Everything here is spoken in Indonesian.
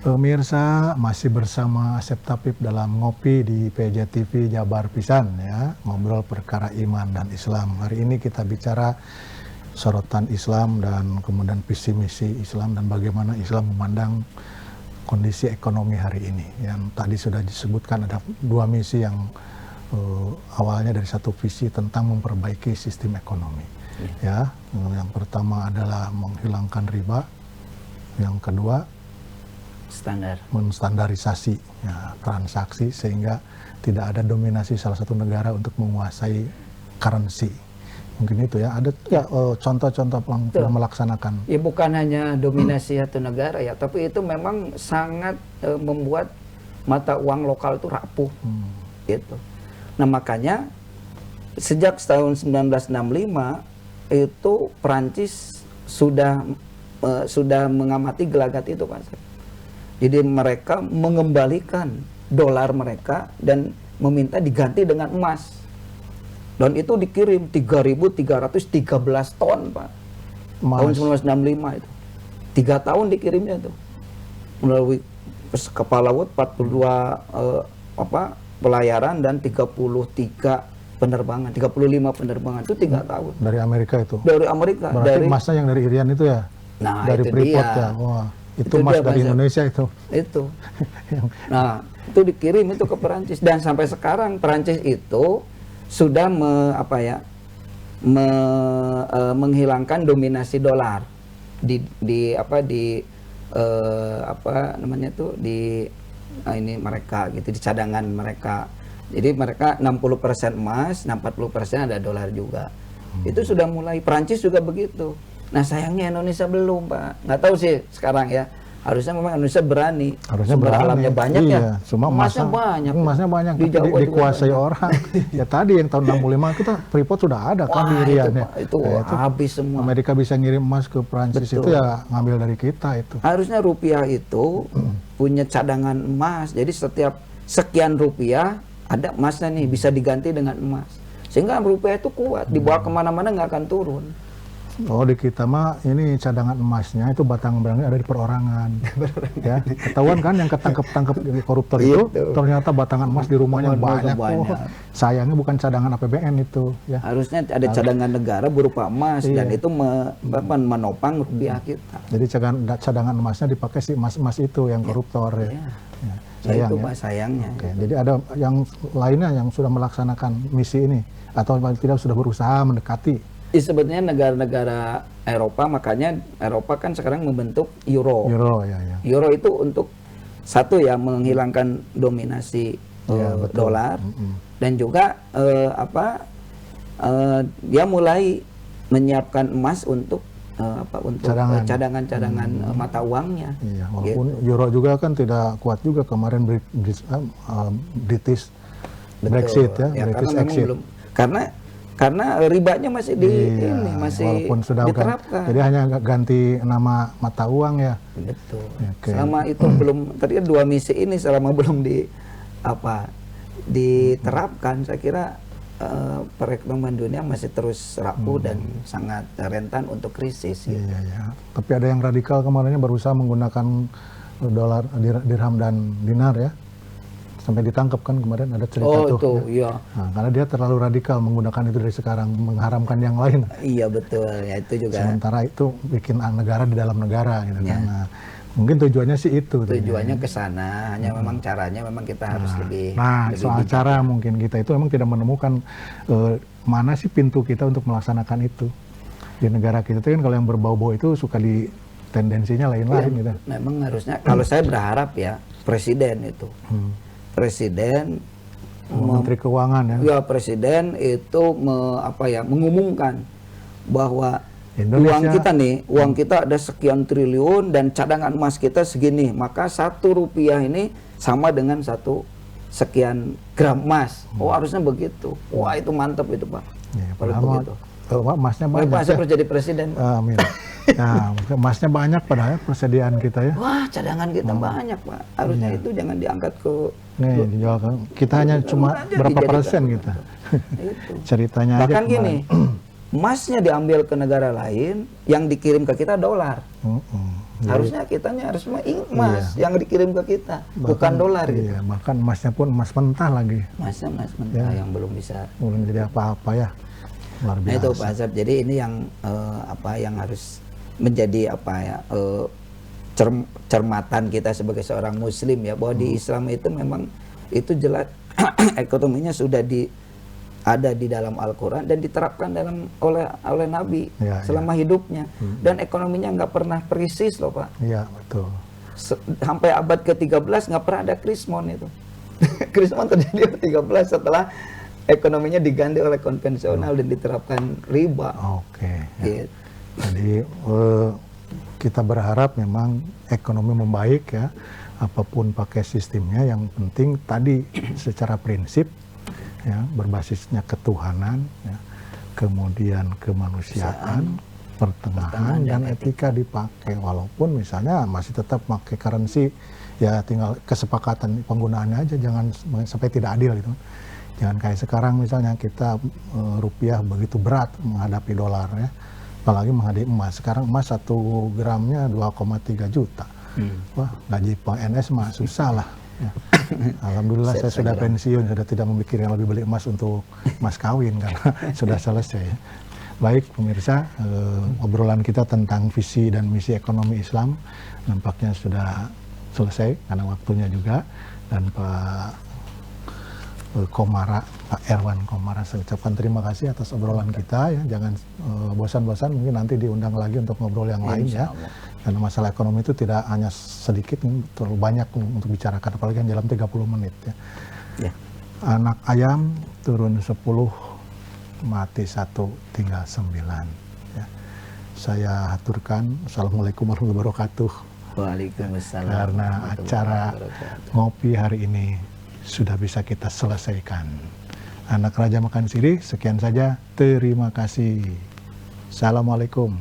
Pemirsa, masih bersama Asep Tapip dalam Ngopi di PJTV Jabar Pisan ya, ngobrol perkara iman dan Islam. Hari ini kita bicara sorotan Islam dan kemudian visi misi Islam dan bagaimana Islam memandang kondisi ekonomi hari ini. Yang tadi sudah disebutkan ada dua misi yang awalnya dari satu visi tentang memperbaiki sistem ekonomi. Ya, yang pertama adalah menghilangkan riba, yang kedua menstandarisasi ya, transaksi sehingga tidak ada dominasi salah satu negara untuk menguasai currency. Mungkin itu ya, ada ya contoh-contoh yang melaksanakan. Ya bukan hanya dominasi satu negara ya, tapi itu memang sangat membuat mata uang lokal itu rapuh. Gitu. Nah makanya sejak tahun 1965 itu Perancis sudah mengamati gelagat itu Pak. Jadi mereka mengembalikan dolar mereka dan meminta diganti dengan emas. Dan itu dikirim 3.313 ton, Pak. Tahun 1965 itu. 3 tahun dikirimnya tuh. Melalui kapal laut 42 pelayaran dan 33 penerbangan, 35 penerbangan itu 3 tahun. Dari Amerika itu. Dari Amerika. Berarti emasnya yang dari Irian itu ya? Nah, dari itu Freeport dia. ya. Wah. Itu emas dari Indonesia itu. Itu. Nah, itu dikirim itu ke Perancis dan sampai sekarang Perancis itu sudah menghilangkan dominasi dolar di ini mereka gitu, di cadangan mereka. Jadi mereka 60% emas, 40% ada dolar juga. Itu sudah mulai, Perancis juga begitu. Nah sayangnya Indonesia belum Pak, nggak tahu sih sekarang ya. Harusnya memang Indonesia berani. Harusnya sumber berani. alamnya banyak iya, ya. Cuma emasnya banyak. Di Jawa dikuasai banyak. orang. Ya tadi yang tahun 65 kita Freeport sudah ada kan di Irian ya. Itu habis semua. Amerika bisa ngirim emas ke Prancis. Betul. Itu ya ngambil dari kita itu. Harusnya rupiah itu punya cadangan emas. Jadi setiap sekian rupiah ada emasnya nih, bisa diganti dengan emas. Sehingga rupiah itu kuat, dibawa kemana-mana nggak akan turun. Oh di kita mah ini cadangan emasnya itu batang barangnya ada di perorangan. Ya, ketahuan kan yang ketangkep koruptor itu ternyata batangan emas di rumahnya banyak. Oh, sayangnya bukan cadangan APBN itu. Ya. Harusnya ada cadangan negara berupa emas dan itu menopang rupiah kita. Jadi cadangan emasnya dipakai si emas-emas itu yang koruptor ya. Sayang, itu Pak sayangnya. Oke. Jadi ada yang lainnya yang sudah melaksanakan misi ini atau tidak sudah berusaha mendekati. Sebetulnya negara-negara Eropa, makanya Eropa kan sekarang membentuk Euro. Euro itu untuk satu ya menghilangkan dominasi dolar dan juga dia mulai menyiapkan emas untuk cadangan-cadangan mata uangnya. Iya, walaupun gitu. Euro juga kan tidak kuat juga kemarin British Brexit ya, British exit. Belum, karena ribanya masih walaupun sudah diterapkan. Jadi hanya ganti nama mata uang ya. Betul. Okay. Selama itu belum, tadi 2 misi ini selama belum diterapkan, saya kira perekonomian dunia masih terus rapuh dan sangat rentan untuk krisis. Gitu. Iya. Tapi ada yang radikal kemarinnya berusaha menggunakan dolar, dirham dan dinar ya. Sampai ditangkap kan kemarin ada cerita tuh. Iya. Nah, karena dia terlalu radikal menggunakan itu dari sekarang, mengharamkan yang lain. Iya betul, ya itu juga. Sementara itu bikin negara di dalam negara gitu kan. Nah, mungkin tujuannya sih itu. Tujuannya ke sana, hanya memang caranya memang kita harus lebih. Nah, soal cara mungkin kita itu memang tidak menemukan mana sih pintu kita untuk melaksanakan itu. Di negara kita itu kan kalau yang berbau-bau itu suka tendensinya lain-lain gitu. Memang harusnya, kalau saya berharap ya, presiden itu. Presiden, Menteri Keuangan ya. Ya presiden itu mengumumkan bahwa Indonesia, uang kita ada sekian triliun dan cadangan emas kita segini, maka 1 rupiah ini sama dengan 1 sekian gram emas. Oh harusnya begitu. Wah itu mantap itu Pak. Ya, begitu. Emasnya banyak. Saya harus jadi presiden. Amin. Nah, emasnya banyak padahal persediaan kita ya. Wah, cadangan kita banyak, Pak. Harusnya itu jangan diangkat ke dijual kan. Kita hanya cuma berapa persen kita. Itu. Ceritanya bahkan aja gini, emasnya diambil ke negara lain, yang dikirim ke kita dolar. Harusnya kitanya harus emas yang dikirim ke kita, bukan dolar gitu. Iya, bahkan emasnya pun emas mentah lagi. Emasnya emas mentah yang belum jadi apa-apa ya. Luar biasa. Nah itu Pak Azab, jadi ini yang yang harus menjadi cermatan kita sebagai seorang muslim ya, bahwa di Islam itu memang itu jelas ekonominya sudah ada di dalam Al-Quran dan diterapkan oleh Nabi selama hidupnya, dan ekonominya nggak pernah krisis loh Pak. Iya betul. Sampai abad ke-13 nggak pernah ada krismon itu. Krismon terjadi abad 13 setelah ekonominya diganti oleh konvensional dan diterapkan riba. Oke. Gitu. Jadi kita berharap memang ekonomi membaik ya, apapun pakai sistemnya, yang penting tadi secara prinsip ya, berbasisnya ketuhanan ya, kemudian kemanusiaan, pertengahan dan etika dipakai, walaupun misalnya masih tetap pakai currency ya, tinggal kesepakatan penggunaannya aja, jangan sampai tidak adil gitu. Jangan kayak sekarang misalnya kita rupiah begitu berat menghadapi dolar ya, apalagi menghadapi emas. Sekarang emas 1 gramnya 2,3 juta. Wah, gaji PNS mah susah lah ya. Alhamdulillah saya sudah pensiun, sudah tidak memikirkan lebih beli emas untuk mas kawin karena sudah selesai. Baik pemirsa, obrolan kita tentang visi dan misi ekonomi Islam nampaknya sudah selesai karena waktunya juga, dan Pak Komara, Pak Erwan Komara, saya ucapkan terima kasih atas obrolan kita ya. Jangan bosan-bosan, mungkin nanti diundang lagi untuk ngobrol yang lain ya. Karena masalah ekonomi itu tidak hanya sedikit, terlalu banyak untuk bicarakan, apalagi kan dalam 30 menit ya. Anak ayam turun 10, mati 1, tinggal 9 ya. Saya aturkan assalamualaikum warahmatullahi wabarakatuh. Waalaikumsalam. Karena acara ngopi hari ini sudah bisa kita selesaikan. Anak Raja Makan Sirih, sekian saja. Terima kasih. Assalamualaikum.